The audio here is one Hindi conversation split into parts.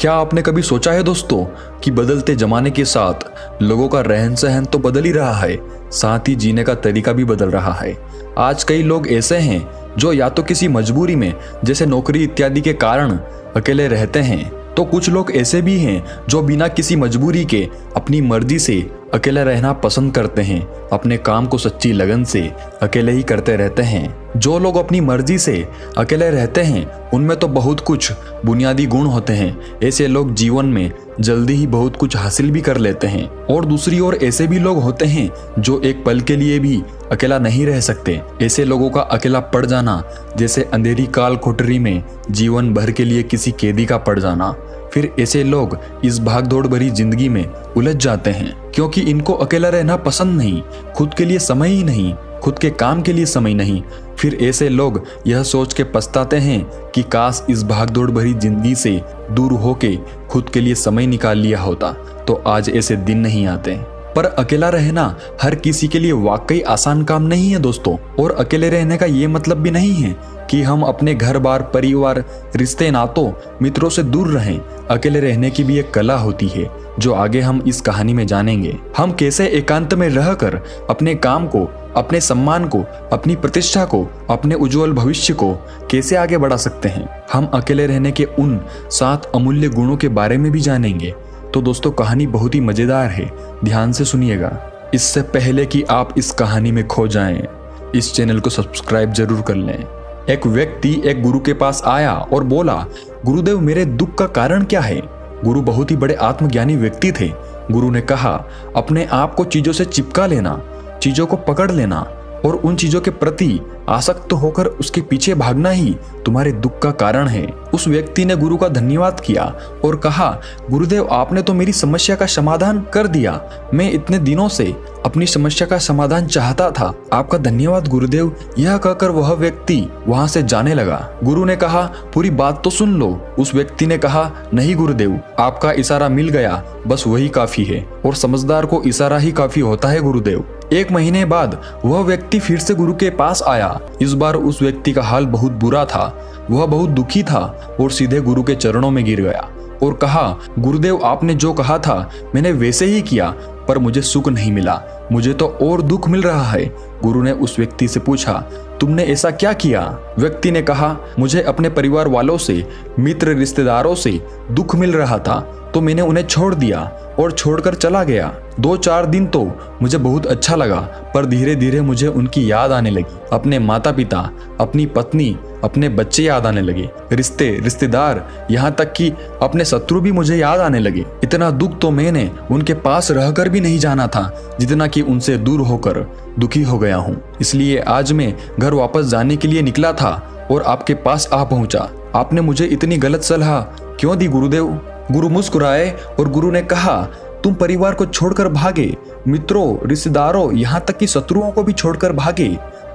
क्या आपने कभी सोचा है दोस्तों कि बदलते जमाने के साथ लोगों का रहन सहन तो बदल ही रहा है, साथ ही जीने का तरीका भी बदल रहा है। आज कई लोग ऐसे हैं जो या तो किसी मजबूरी में जैसे नौकरी इत्यादि के कारण अकेले रहते हैं, तो कुछ लोग ऐसे भी हैं जो बिना किसी मजबूरी के अपनी मर्जी से अकेला रहना पसंद करते हैं, अपने काम को सच्ची लगन से अकेले ही करते रहते हैं। जो लोग अपनी मर्जी से अकेले रहते हैं उनमें तो बहुत कुछ बुनियादी गुण होते हैं। ऐसे लोग जीवन में जल्दी ही बहुत कुछ हासिल भी कर लेते हैं। और दूसरी ओर ऐसे भी लोग होते हैं जो एक पल के लिए भी अकेला नहीं रह सकते। ऐसे लोगों का अकेला पड़ जाना जैसे अंधेरी काल कोठरी में जीवन भर के लिए किसी कैदी का पड़ जाना। फिर ऐसे लोग इस भागदौड़ भरी जिंदगी में उलझ जाते हैं क्योंकि इनको अकेला रहना पसंद नहीं, खुद के लिए समय ही नहीं, खुद के काम के लिए समय नहीं। फिर ऐसे लोग यह सोच के पछताते हैं कि काश इस भागदौड़ भरी जिंदगी से दूर होके खुद के लिए समय निकाल लिया होता तो आज ऐसे दिन नहीं आते। पर अकेला रहना हर किसी के लिए वाकई आसान काम नहीं है दोस्तों। और अकेले रहने का ये मतलब भी नहीं है कि हम अपने घर बार, परिवार, रिश्ते, नातों, मित्रों से दूर रहें। अकेले रहने की भी एक कला होती है जो आगे हम इस कहानी में जानेंगे। हम कैसे एकांत में रहकर अपने काम को, अपने सम्मान को, अपनी प्रतिष्ठा को, अपने उज्जवल भविष्य को कैसे आगे बढ़ा सकते हैं। हम अकेले रहने के उन 7 अमूल्य गुणों के बारे में भी जानेंगे। तो दोस्तों कहानी बहुत ही मजेदार है, ध्यान से सुनिएगा। इससे पहले कि आप इस कहानी में खो जाएं, इस चैनल को सब्सक्राइब जरूर कर लें। एक व्यक्ति एक गुरु के पास आया और बोला, गुरुदेव मेरे दुख का कारण क्या है। गुरु बहुत ही बड़े आत्मज्ञानी व्यक्ति थे। गुरु ने कहा, अपने आप को चीजों से चिपका लेना, चीजों को पकड़ लेना और उन चीजों के प्रति आसक्त होकर उसके पीछे भागना ही तुम्हारे दुख का कारण है। उस व्यक्ति ने गुरु का धन्यवाद किया और कहा, गुरुदेव आपने तो मेरी समस्या का समाधान कर दिया। मैं इतने दिनों से अपनी समस्या का समाधान चाहता था। आपका धन्यवाद गुरुदेव। यह कहकर वह व्यक्ति वहां से जाने लगा। गुरु ने कहा, पूरी बात तो सुन लो। उस व्यक्ति ने कहा, नहीं गुरुदेव, आपका इशारा मिल गया, बस वही काफी है। और समझदार को इशारा ही काफी होता है गुरुदेव। 1 महीने बाद वह व्यक्ति फिर से गुरु के पास आया। इस बार उस व्यक्ति का हाल बहुत बुरा था। वह बहुत दुखी था और सीधे गुरु के चरणों में गिर गया और कहा, गुरुदेव आपने जो कहा था मैंने वैसे ही किया, पर मुझे सुख नहीं मिला, मुझे तो और दुख मिल रहा है। गुरु ने उस व्यक्ति से पूछा, तुमने ऐसा क्या किया। व्यक्ति ने कहा, मुझे अपने परिवार वालों से, मित्र, रिश्तेदारों से दुख मिल रहा था तो मैंने उन्हें छोड़ दिया और छोड़कर चला गया। 2-4 दिन तो मुझे बहुत अच्छा लगा, पर धीरे धीरे मुझे उनकी याद आने लगी। अपने माता पिता, अपनी पत्नी, अपने बच्चे याद आने लगे, रिश्ते, रिश्तेदार, यहाँ तक कि अपने शत्रु भी मुझे याद आने लगे। इतना दुख तो मैंने उनके पास रहकर भी नहीं जाना था जितना कि उनसे दूर होकर दुखी हो गया हूँ। इसलिए आज मैं घर वापस जाने के लिए निकला था और आपके पास आ पहुंचा। आपने मुझे इतनी गलत सलाह क्यों दी गुरुदेव। गुरु मुस्कुराए और गुरु ने कहा, तुम परिवार को छोड़कर भागे, मित्रों, रिश्तेदारों, यहाँ तक कि शत्रुओं को भी छोड़कर भागे,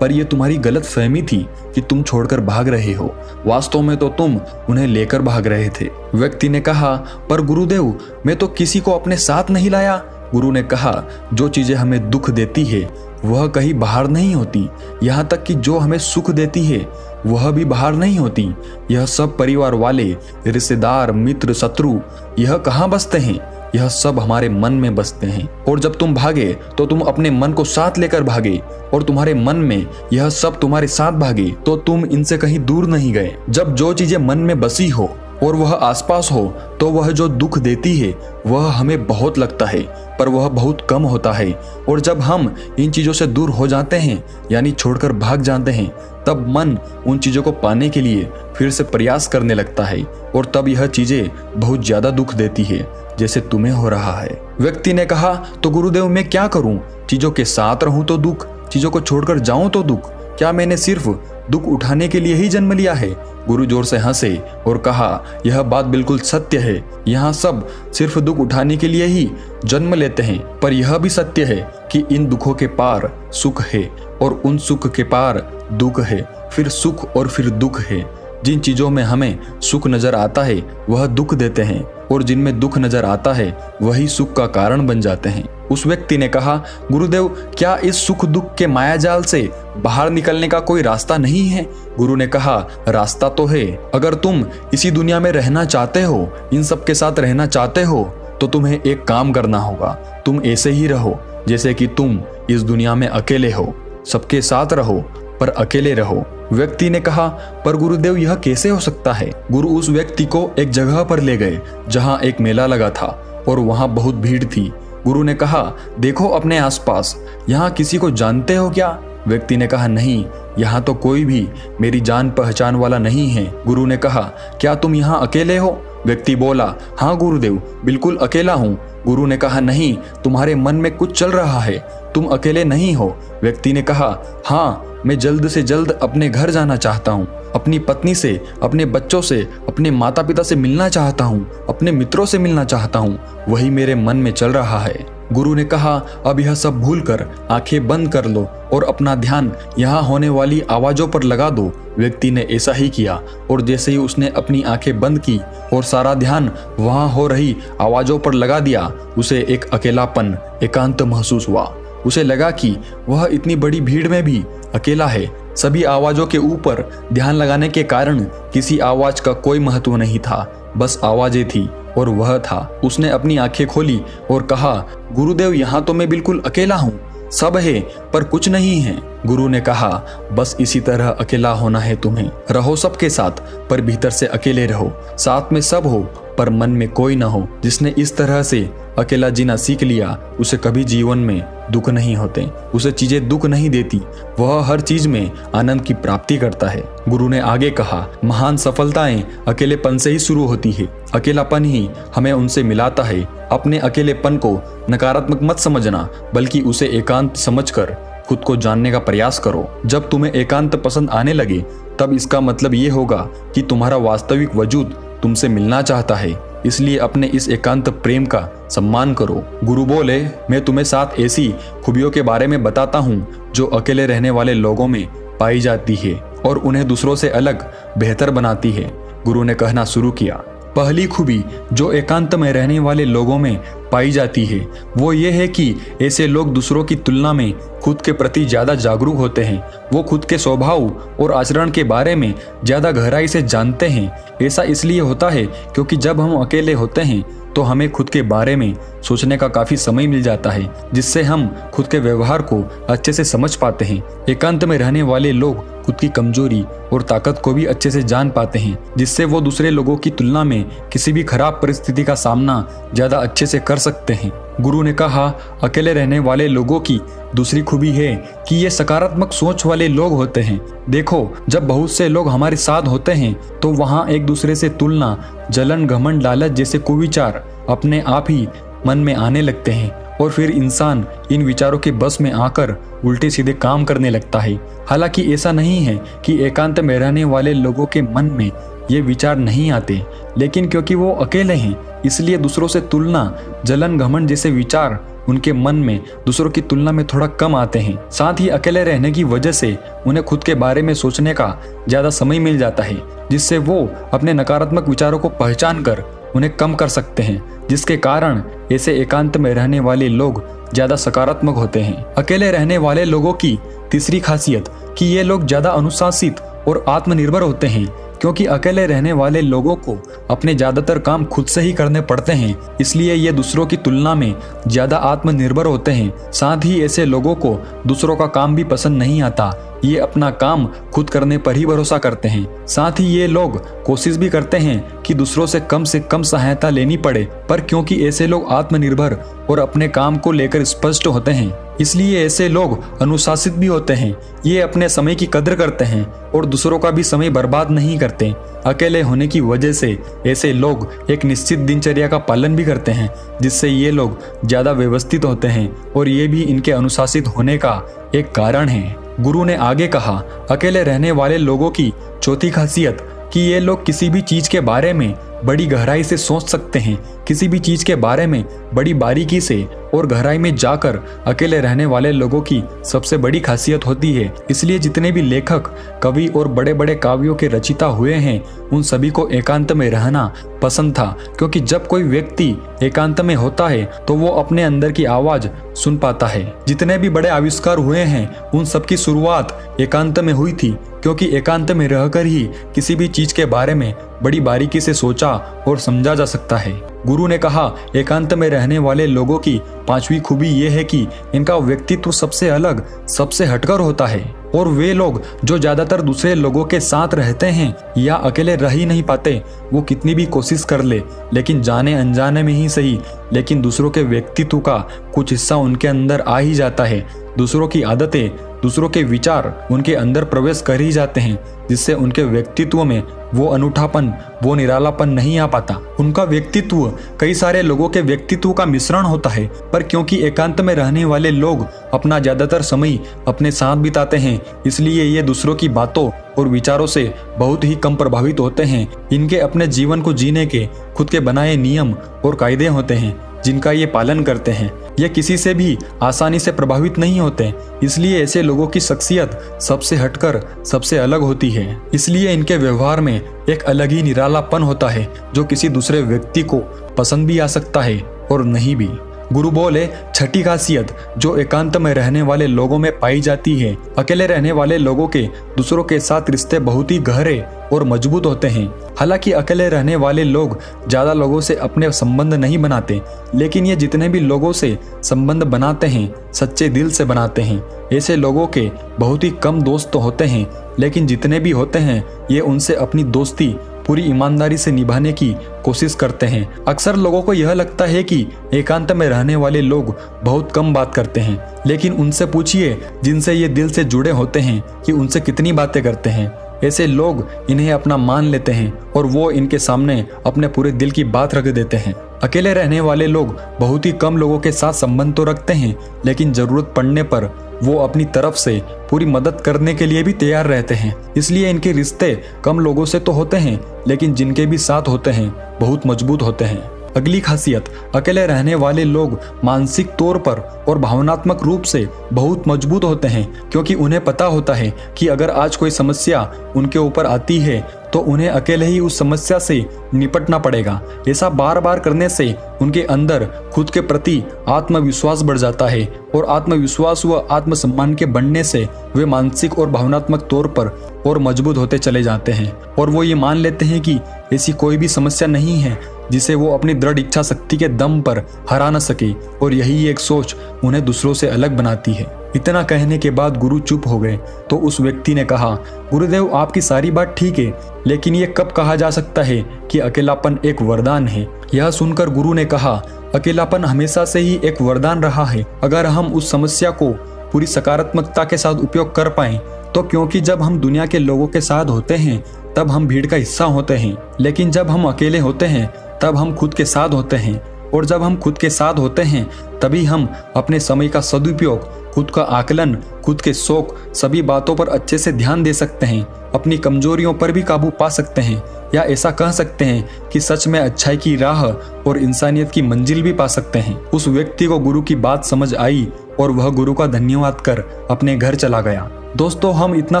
पर यह तुम्हारी गलत फहमी थी कि तुम छोड़कर भाग रहे हो। वास्तव में तो तुम उन्हें लेकर भाग रहे थे। व्यक्ति ने कहा, पर गुरुदेव मैं तो किसी को अपने साथ नहीं लाया। गुरु ने कहा, जो चीजें हमें दुख देती है वह कहीं बाहर नहीं होती, यहाँ तक कि जो हमें सुख देती है वह भी बाहर नहीं होती। यह सब परिवार वाले, रिश्तेदार, मित्र, शत्रु, यह कहाँ बसते हैं, यह सब हमारे मन में बसते हैं। और जब तुम भागे तो तुम अपने मन को साथ लेकर भागे और तुम्हारे मन में यह सब तुम्हारे साथ भागे, तो तुम इनसे कहीं दूर नहीं गए। जब जो चीजें मन में बसी हो और वह आसपास हो तो वह जो दुख देती है वह हमें बहुत लगता है, पर वह बहुत कम होता है। और जब हम इन चीजों से दूर हो जाते हैं, यानी छोड़कर भाग जाते हैं, तब मन उन चीजों को पाने के लिए फिर से प्रयास करने लगता है और तब यह चीजें बहुत ज्यादा दुख देती है, जैसे तुम्हें हो रहा है। व्यक्ति ने कहा, तो गुरुदेव मैं क्या करूं। चीजों के साथ रहूं तो दुख, चीजों को छोड़कर जाऊं तो दुख। क्या मैंने सिर्फ दुख उठाने के लिए ही जन्म लिया है। गुरु जोर से हंसे और कहा, यह बात बिल्कुल सत्य है। यहाँ सब सिर्फ दुख उठाने के लिए ही जन्म लेते हैं, पर यह भी सत्य है कि इन दुखों के पार सुख है और उन सुख के पार दुख है, फिर सुख और फिर दुख है। जिन चीजों में हमें सुख नजर आता है वह दुख देते हैं और जिनमें दुख नजर आता है वही सुख का कारण बन जाते हैं। उस व्यक्ति ने कहा, गुरुदेव क्या इस सुख दुख के मायाजाल से बाहर निकलने का कोई रास्ता नहीं है? गुरु ने कहा, रास्ता तो है। अगर तुम इसी दुनिया में रहना चाहते हो, इन सब के साथ रहना चाहते हो, तो तुम्हें एक काम करना होगा। तुम ऐसे ही रहो जैसे कि तुम इस दुनिया में अकेले हो। सबके साथ रहो पर अकेले रहो। व्यक्ति ने कहा, पर गुरुदेव यह कैसे हो सकता है? गुरु उस व्यक्ति को एक जगह पर ले गए जहां एक मेला लगा था और वहां बहुत भीड़ थी। गुरु ने कहा, देखो अपने आसपास, यहाँ किसी को जानते हो क्या? व्यक्ति ने कहा, नहीं, यहाँ तो कोई भी मेरी जान पहचान वाला नहीं है। गुरु ने कहा, क्या तुम यहाँ अकेले हो? व्यक्ति बोला, हाँ गुरुदेव, बिल्कुल अकेला हूँ। गुरु ने कहा, नहीं, तुम्हारे मन में कुछ चल रहा है, तुम अकेले नहीं हो। व्यक्ति ने कहा, हाँ, मैं जल्द से जल्द अपने घर जाना चाहता हूँ, अपनी पत्नी से, अपने बच्चों से, अपने माता पिता से मिलना चाहता हूँ, अपने मित्रों से मिलना चाहता हूँ, वही मेरे मन में चल रहा है। गुरु ने कहा, अब यह सब भूलकर आंखें बंद कर लो और अपना ध्यान यहाँ होने वाली आवाजों पर लगा दो। व्यक्ति ने ऐसा ही किया और जैसे ही उसने अपनी आंखें बंद की और सारा ध्यान वहां हो रही आवाजों पर लगा दिया, उसे एक अकेलापन, एकांत महसूस हुआ। उसे लगा कि वह इतनी बड़ी भीड़ में भी अकेला है। सभी आवाजों के ऊपर ध्यान लगाने के कारण किसी आवाज का कोई महत्व नहीं था, बस आवाजें थी और वह था। उसने अपनी आंखें खोली और कहा, गुरुदेव, यहाँ तो मैं बिल्कुल अकेला हूँ, सब है पर कुछ नहीं है। गुरु ने कहा, बस इसी तरह अकेला होना है तुम्हें। रहो सबके साथ पर भीतर से अकेले रहो। साथ में सब हो पर मन में कोई ना हो। जिसने इस तरह से अकेला जीना सीख लिया, उसे कभी जीवन में दुख नहीं होते, उसे चीजें दुख नहीं देती, वह हर चीज में आनंद की प्राप्ति करता है। गुरु ने आगे कहा, महान सफलताएं अकेलेपन से ही शुरू होती है। अकेलापन ही हमें उनसे मिलाता है। अपने अकेलेपन को नकारात्मक मत समझना, बल्कि उसे एकांत समझकर खुद को जानने का प्रयास करो। जब तुम्हें एकांत पसंद आने लगे, तब इसका मतलब ये होगा कि तुम्हारा वास्तविक वजूद तुमसे मिलना चाहता है। इसलिए अपने इस एकांत प्रेम का सम्मान करो। गुरु बोले, मैं तुम्हें 7 ऐसी खूबियों के बारे में बताता हूँ जो अकेले रहने वाले लोगों में पाई जाती है और उन्हें दूसरों से अलग, बेहतर बनाती है। गुरु ने कहना शुरू किया, पहली खूबी जो एकांत में रहने वाले लोगों में पाई जाती है वो ये है कि ऐसे लोग दूसरों की तुलना में खुद के प्रति ज्यादा जागरूक होते हैं। वो खुद के स्वभाव और आचरण के बारे में ज्यादा गहराई से जानते हैं। ऐसा इसलिए होता है क्योंकि जब हम अकेले होते हैं तो हमें खुद के बारे में सोचने का काफी समय मिल जाता है, जिससे हम खुद के व्यवहार को अच्छे से समझ पाते हैं। एकांत में रहने वाले लोग खुद की कमजोरी और ताकत को भी अच्छे से जान पाते हैं, जिससे वो दूसरे लोगों की तुलना में किसी भी खराब परिस्थिति का सामना ज्यादा अच्छे से कर सकते हैं। गुरु ने कहा, अकेले रहने वाले लोगों की दूसरी खूबी है कि ये सकारात्मक सोच वाले लोग होते हैं। देखो, जब बहुत से लोग हमारे साथ होते हैं तो वहाँ एक दूसरे से तुलना, जलन, घमंड, लालच जैसे कुविचार अपने आप ही मन में आने लगते हैं और फिर इंसान इन विचारों के बस में आकर उल्टे सीधे काम करने लगता है। हालांकि ऐसा नहीं है कि एकांत में रहने वाले लोगों के मन में ये विचार नहीं आते, लेकिन क्योंकि वो अकेले हैं इसलिए दूसरों से तुलना, जलन, घमंड जैसे विचार उनके मन में दूसरों की तुलना में थोड़ा कम आते हैं। साथ ही अकेले रहने की वजह से उन्हें खुद के बारे में सोचने का ज्यादा समय मिल जाता है, जिससे वो अपने नकारात्मक विचारों को पहचान कर उन्हें कम कर सकते हैं, जिसके कारण ऐसे एकांत में रहने वाले लोग ज्यादा सकारात्मक होते हैं। अकेले रहने वाले लोगों की तीसरी खासियत कि ये लोग ज्यादा अनुशासित और आत्मनिर्भर होते हैं, क्योंकि अकेले रहने वाले लोगों को अपने ज्यादातर काम खुद से ही करने पड़ते हैं, इसलिए ये दूसरों की तुलना में ज्यादा आत्मनिर्भर होते हैं। साथ ही ऐसे लोगों को दूसरों का काम भी पसंद नहीं आता, ये अपना काम खुद करने पर ही भरोसा करते हैं। साथ ही ये लोग कोशिश भी करते हैं कि दूसरों से कम सहायता लेनी पड़े, पर क्योंकि ऐसे लोग आत्मनिर्भर और अपने काम को लेकर स्पष्ट होते हैं, इसलिए ऐसे लोग अनुशासित भी होते हैं। ये अपने समय की कदर करते हैं और दूसरों का भी समय बर्बाद नहीं करते। अकेले होने की वजह से ऐसे लोग एक निश्चित दिनचर्या का पालन भी करते हैं, जिससे ये लोग ज्यादा व्यवस्थित होते हैं और ये भी इनके अनुशासित होने का एक कारण है। गुरु ने आगे कहा, अकेले रहने वाले लोगों की चौथी खासियत कि ये लोग किसी भी चीज के बारे में बड़ी गहराई से सोच सकते हैं। किसी भी चीज के बारे में बड़ी बारीकी से और गहराई में जाकर अकेले रहने वाले लोगों की सबसे बड़ी खासियत होती है। इसलिए जितने भी लेखक, कवि और बड़े बड़े काव्यों के रचयिता हुए हैं, उन सभी को एकांत में रहना पसंद था, क्योंकि जब कोई व्यक्ति एकांत में होता है तो वो अपने अंदर की आवाज सुन पाता है। जितने भी बड़े आविष्कार हुए हैं, उन सब की शुरुआत एकांत में हुई थी, क्योंकि एकांत में रहकर ही किसी भी चीज के बारे में बड़ी बारीकी से सोचा और समझा जा सकता है। गुरु ने कहा, एकांत में रहने वाले लोगों की 5वीं खूबी यह है कि इनका व्यक्तित्व सबसे अलग, सबसे हटकर होता है। और वे लोग जो ज्यादातर दूसरे लोगों के साथ रहते हैं या अकेले रह ही नहीं पाते, वो कितनी भी कोशिश कर ले, लेकिन जाने अनजाने में ही सही, लेकिन दूसरों के व्यक्तित्व का कुछ हिस्सा उनके अंदर आ ही जाता है। दूसरों की आदतें, दूसरों के विचार उनके अंदर प्रवेश कर ही जाते हैं, जिससे उनके व्यक्तित्व में वो अनूठापन, वो निरालापन नहीं आ पाता। उनका व्यक्तित्व कई सारे लोगों के व्यक्तित्व का मिश्रण होता है, पर क्योंकि एकांत में रहने वाले लोग अपना ज्यादातर समय अपने साथ बिताते हैं, इसलिए ये दूसरों की बातों और विचारों से बहुत ही कम प्रभावित होते हैं। इनके अपने जीवन को जीने के खुद के बनाए नियम और कायदे होते हैं, जिनका ये पालन करते हैं। ये किसी से भी आसानी से प्रभावित नहीं होते, इसलिए ऐसे लोगों की शख्सियत सबसे हटकर सबसे अलग होती है। इसलिए इनके व्यवहार में एक अलग ही निरालापन होता है, जो किसी दूसरे व्यक्ति को पसंद भी आ सकता है और नहीं भी। गुरु बोले, छठी खासियत जो एकांत में रहने वाले लोगों में पाई जाती है, अकेले रहने वाले लोगों के दूसरों के साथ रिश्ते बहुत ही गहरे और मजबूत होते हैं। हालांकि अकेले रहने वाले लोग ज्यादा लोगों से अपने संबंध नहीं बनाते, लेकिन ये जितने भी लोगों से संबंध बनाते हैं, सच्चे दिल से बनाते हैं। ऐसे लोगों के बहुत ही कम दोस्त तो होते हैं, लेकिन जितने भी होते हैं, ये उनसे अपनी दोस्ती पूरी ईमानदारी से निभाने की कोशिश करते हैं। अक्सर लोगों को यह लगता है कि एकांत में रहने वाले लोग बहुत कम बात करते हैं, लेकिन उनसे पूछिए जिनसे ये दिल से जुड़े होते हैं कि उनसे कितनी बातें करते हैं। ऐसे लोग इन्हें अपना मान लेते हैं और वो इनके सामने अपने पूरे दिल की बात रख देते हैं। अकेले रहने वाले लोग बहुत ही कम लोगों के साथ संबंध तो रखते हैं, लेकिन जरूरत पड़ने पर वो अपनी तरफ से पूरी मदद करने के लिए भी तैयार रहते हैं। इसलिए इनके रिश्ते कम लोगों से तो होते हैं, लेकिन जिनके भी साथ होते हैं बहुत मजबूत होते हैं। अगली खासियत, अकेले रहने वाले लोग मानसिक तौर पर और भावनात्मक रूप से बहुत मजबूत होते हैं, क्योंकि उन्हें पता होता है कि अगर आज कोई समस्या उनके ऊपर आती है तो उन्हें अकेले ही उस समस्या से निपटना पड़ेगा। ऐसा बार बार करने से उनके अंदर खुद के प्रति आत्मविश्वास बढ़ जाता है, और आत्मविश्वास व आत्मसम्मान के बढ़ने से वे मानसिक और भावनात्मक तौर पर और मजबूत होते चले जाते हैं। और वो ये मान लेते हैं कि ऐसी कोई भी समस्या नहीं है जिसे वो अपनी दृढ़ इच्छा शक्ति के दम पर हरा न सके, और यही एक सोच उन्हें दूसरों से अलग बनाती है। इतना कहने के बाद गुरु चुप हो गए, तो उस व्यक्ति ने कहा, गुरुदेव आपकी सारी बात ठीक है, लेकिन ये कब कहा जा सकता है कि अकेलापन एक वरदान है? यह सुनकर गुरु ने कहा, अकेलापन हमेशा से ही एक वरदान रहा है, अगर हम उस समस्या को पूरी सकारात्मकता के साथ उपयोग कर पाएं तो। क्योंकि जब हम दुनिया के लोगों के साथ होते हैं तब हम भीड़ का हिस्सा होते हैं, लेकिन जब हम अकेले होते हैं तब हम खुद के साथ होते हैं, और जब हम खुद के साथ होते हैं तभी हम अपने समय का सदुपयोग, खुद का आकलन, खुद के शौक, सभी बातों पर अच्छे से ध्यान दे सकते हैं, अपनी कमजोरियों पर भी काबू पा सकते हैं, या ऐसा कह सकते हैं कि सच में अच्छाई की राह और इंसानियत की मंजिल भी पा सकते हैं। उस व्यक्ति को गुरु की बात समझ आई और वह गुरु का धन्यवाद कर अपने घर चला गया। दोस्तों, हम इतना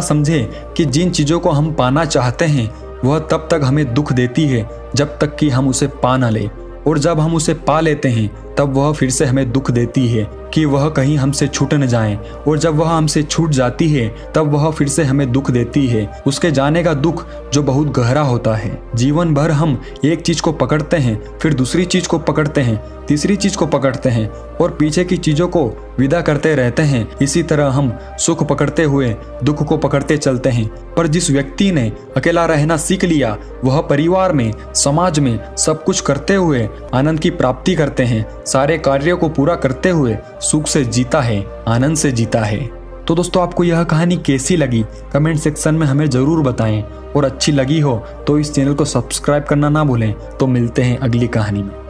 समझे कि जिन चीजों को हम पाना चाहते हैं वह तब तक हमें दुख देती है जब तक कि हम उसे पा ना ले, और जब हम उसे पा लेते हैं तब वह फिर से हमें दुख देती है कि वह कहीं हमसे छूट न जाए, और जब वह हमसे छूट जाती है तब वह फिर से हमें दुख देती है, उसके जाने का दुख जो बहुत गहरा होता है। जीवन भर हम एक चीज को पकड़ते हैं, फिर दूसरी चीज को पकड़ते हैं, तीसरी चीज को पकड़ते हैं, और पीछे की चीजों को विदा करते रहते हैं। इसी तरह हम सुख पकड़ते हुए दुख को पकड़ते चलते हैं। पर जिस व्यक्ति ने अकेला रहना सीख लिया, वह परिवार में, समाज में सब कुछ करते हुए आनंद की प्राप्ति करते हैं, सारे कार्यों को पूरा करते हुए सुख से जीता है, आनंद से जीता है। तो दोस्तों, आपको यह कहानी कैसी लगी कमेंट सेक्शन में हमें जरूर बताएं, और अच्छी लगी हो तो इस चैनल को सब्सक्राइब करना ना भूलें। तो मिलते हैं अगली कहानी में।